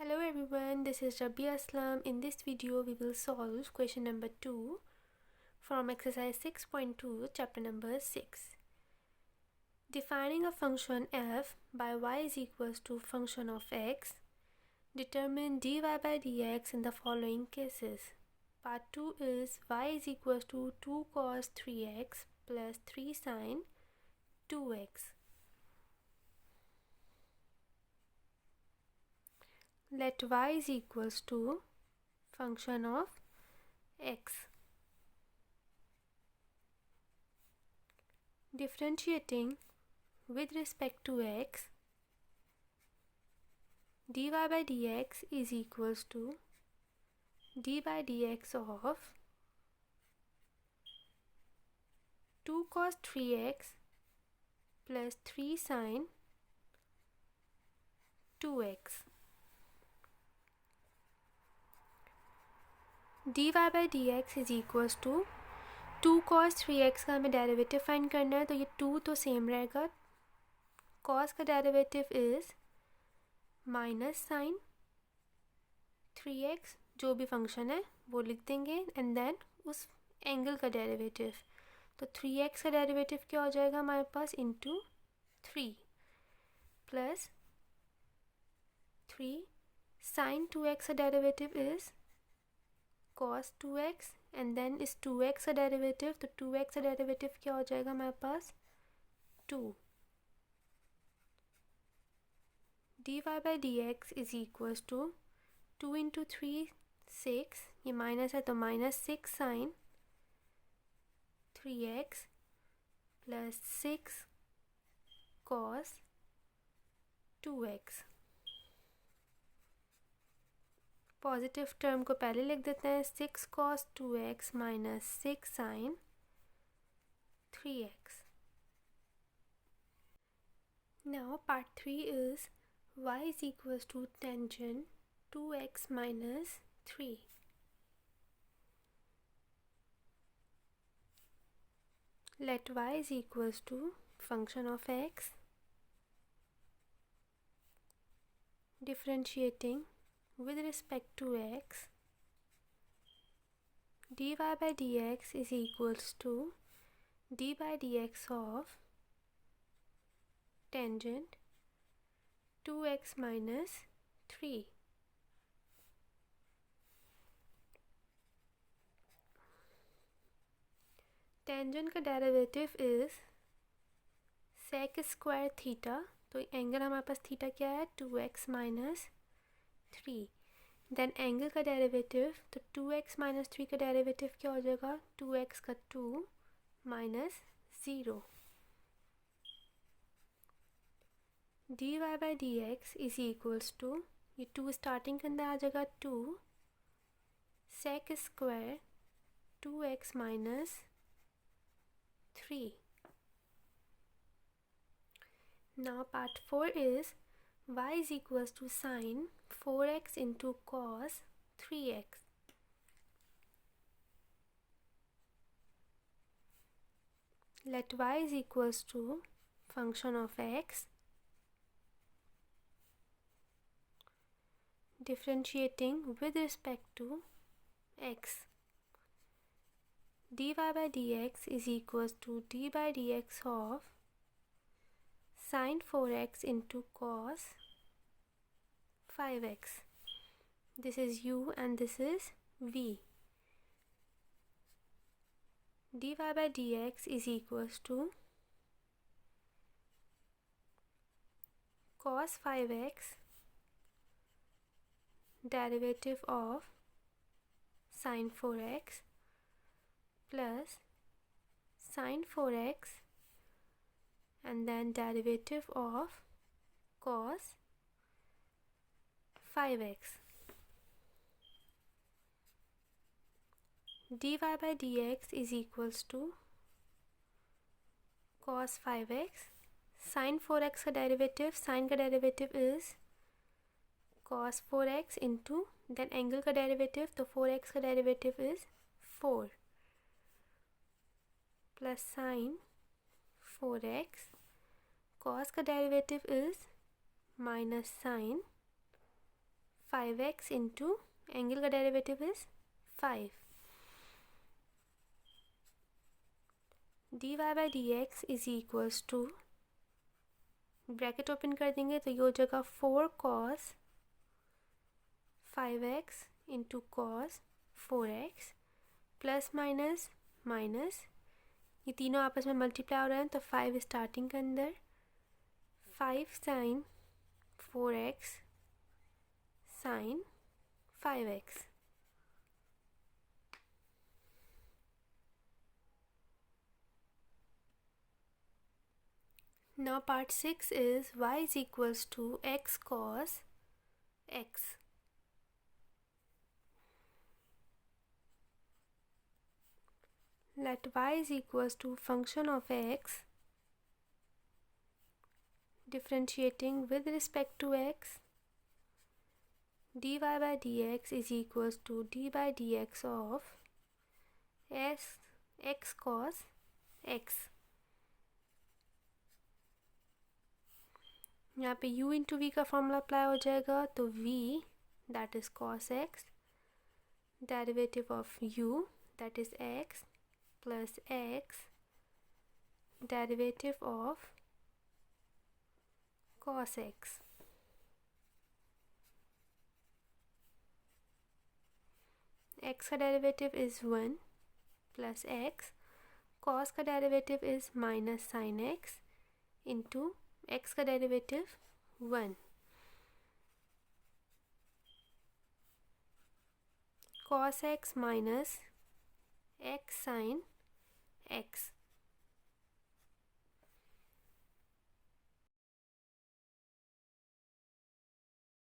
Hello everyone, this is Rabbia. In this video, we will solve question number 2 from exercise 6.2, chapter number 6. Defining a function f by y is equals to function of x. Determine dy by dx in the following cases. Part 2 is y is equals to 2 cos 3x plus 3 sin 2x. Let y is equals to function of x. Differentiating with respect to x, dy by dx is equals to d by dx of 2 cos 3x plus 3 sin 2x. dy by dx is equals to 2 cos 3x का हमें derivative find करना है, तो ये 2 तो same रहेगा. cos का derivative is minus sign 3x, जो भी फंक्शन है वो लिख देंगे, एंड देन उस एंगल का डेरिवेटिव, तो 3x का डेरिवेटिव क्या हो जाएगा हमारे पास इंटू 3 प्लस 3 साइन 2x का derivative is cos 2x, and then इस 2x का डेरिवेटिव, तो 2x का डेरिवेटिव क्या हो जाएगा हमारे पास 2. dy by dx is equals to 2 into 3 6, ये माइनस है तो minus 6 sine 3x plus 6 cos 2x. Positive term को पहले लिख देते हैं, 6 cos 2x minus 6 sin 3x. Now part 3 is y is equals to tangent 2x minus 3. Let y is equals to function of x. Differentiating with respect to x, dy by dx is equals to d by dx of tangent 2x minus 3. Tangent का derivative is sec square theta, तो angle हमारे पास theta क्या है 2x minus 3. Then angle का derivative, तो 2x minus 3 का derivative क्या हो जाएगा 2x का 2 minus 0. dy by dx is equals to, ये 2 स्टार्टिंग के अंदर आ जाएगा 2 sec square 2x minus 3. Now part 4 is y is equals to sin 4x into cos 3x. Let y is equals to function of x. Differentiating with respect to x, dy by dx is equals to d by dx of sin 4x into cos 5x. This is u and this is v. dy by dx is equals to cos 5x derivative of sin 4x plus sin 4x and then derivative of cos 5x. dy by dx is equals to cos 5x, sin 4x का derivative, sin का derivative is cos 4x into then angle का derivative, तो 4x का derivative is 4 plus sin 4x, cos का derivative is minus sin 5x into angle का derivative is 5 dy by d x is equals to bracket open कर देंगे तो ये हो जाएगा 4 cos 5x into cos 4x plus minus minus ये तीनों आपस में मल्टीप्लाई हो रहे हैं तो 5 स्टार्टिंग के अंदर 5 sin 4x sin 5x Now part 6 is y is equals to x cos x. Let y is equals to function of x differentiating with respect to x dy by dx is equals to d by dx of x cos x. यहाँ पे u into v का formula apply हो जाएगा तो v that is cos x derivative of u that is x plus x derivative of cos x. x का derivative is 1 plus x cos का derivative is minus sine x into x का derivative 1 cos x minus x sin x